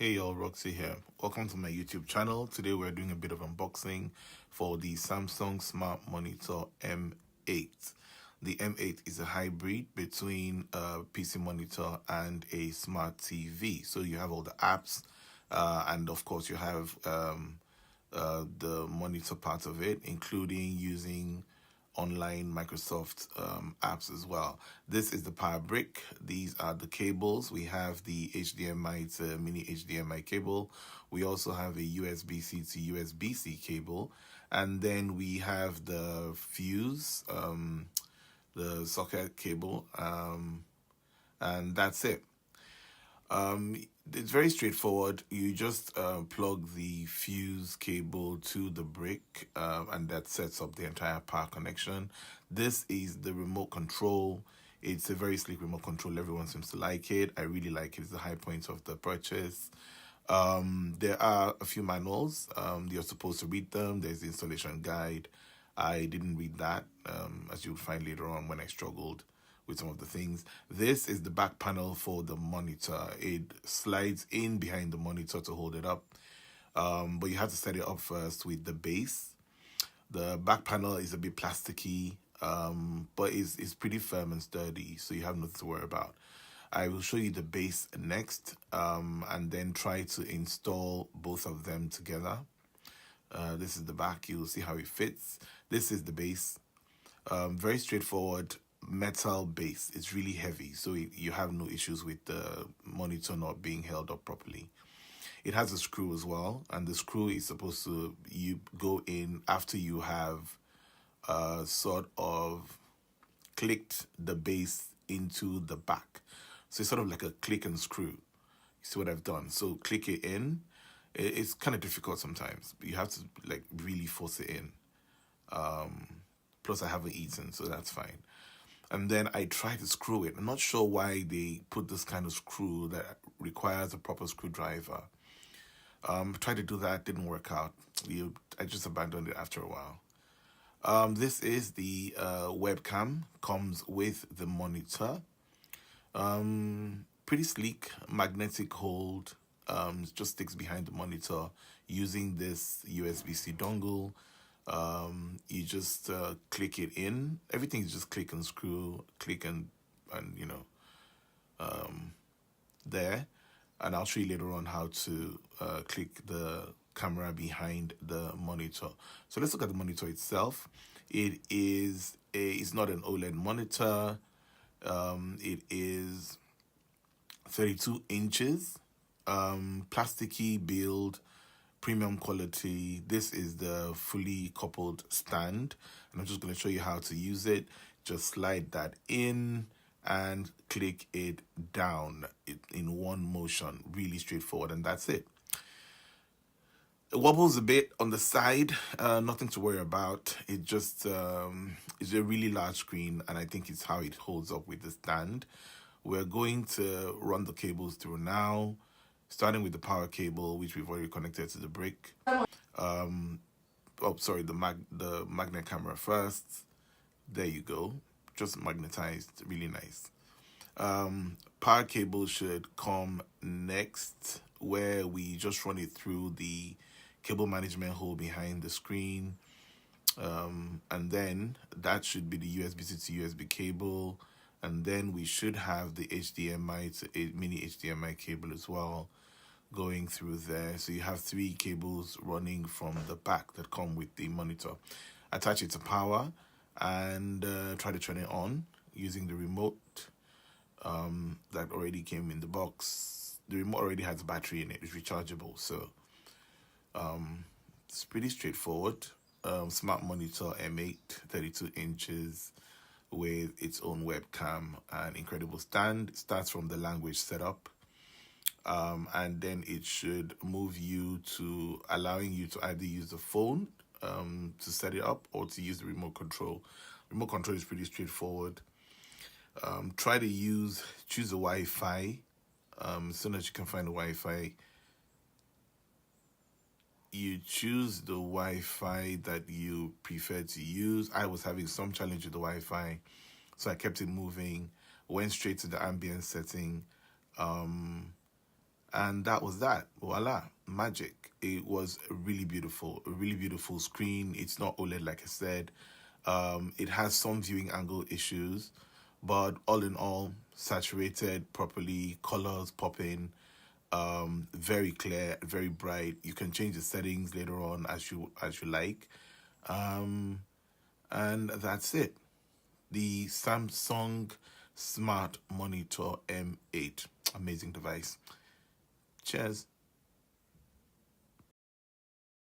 Hey y'all, Roxy here. Welcome to my YouTube channel. Today we're doing a bit of unboxing for the Samsung Smart Monitor M8. The M8 is a hybrid between a PC monitor and a smart TV. So you have all the apps, and of course you have the monitor part of it, including using online Microsoft apps as well. This is the power brick. These are the cables. We have the HDMI to mini HDMI cable. We also have a USB-C to USB-C cable. And then we have the fuse, the socket cable, and that's it. It's very straightforward. You just plug the fuse cable to the brick, and that sets up the entire power connection. This is the remote control. It's a very sleek remote control. Everyone seems to like it. I really like it. It's the high point of the purchase. There are a few manuals. You're supposed to read them. There's the installation guide. I didn't read that, as you'll find later on when I struggled with some of the things. This is the back panel for the monitor. It slides in behind the monitor to hold it up, but you have to set it up first with the base. The back panel is a bit plasticky, but it's pretty firm and sturdy, so you have nothing to worry about. I will show you the base next, and then try to install both of them together. This is the back. You'll see how it fits. This is the base. Very straightforward metal base. It's really heavy, so you have no issues with the monitor not being held up properly. It has a screw as well, and the screw is supposed to you go in after you have sort of clicked the base into the back. So it's sort of like a click and screw. You see what I've done? So click it in. It's kind of difficult sometimes, but you have to like really force it in. Plus I haven't eaten, so that's fine. And then I try to screw it. I'm not sure why they put this kind of screw that requires a proper screwdriver. Tried to do that, didn't work out. I just abandoned it after a while. This is the webcam, comes with the monitor. Pretty sleek, magnetic hold. It just sticks behind the monitor using this USB-C dongle. You just click it in. Everything is just click and screw, click and there. And I'll show you later on how to click the camera behind the monitor. So let's look at the monitor itself. It's not an OLED monitor. It is 32 inches, plasticky build, premium quality. This is the fully coupled stand, and I'm just going to show you how to use it. Just slide that in and click it down in one motion. Really straightforward, and that's it. It wobbles a bit on the side, nothing to worry about. It just is a really large screen, and I think it's how it holds up with the stand. We're going to run the cables through now, starting with the power cable, which we've already connected to the brick. The magnet camera first. There you go. Just magnetized, really nice. Power cable should come next, where we just run it through the cable management hole behind the screen. And then that should be the USB-C to USB cable. And then we should have the HDMI to mini HDMI cable as well going through there. So you have 3 cables running from the back that come with the monitor. Attach it to power and try to turn it on using the remote that already came in the box. The remote already has a battery in it. It's rechargeable, so it's pretty straightforward. Smart monitor M8, 32 inches with its own webcam and incredible stand. It starts from the language setup, and then it should move you to allowing you to either use the phone to set it up or to use the remote control. Remote control is pretty straightforward. Try to choose a Wi-Fi. As soon as you can find a Wi-Fi, you choose the Wi-Fi that you prefer to use. I was having some challenge with the Wi-Fi, so I kept it moving, went straight to the ambient setting, And that was that. Voila, magic. It was a really beautiful screen. It's not OLED, like I said. It has some viewing angle issues, but all in all, saturated properly, colors popping, very clear, very bright. You can change the settings later on as you like, um, and that's it. The Samsung Smart Monitor M8, amazing device. Cheers.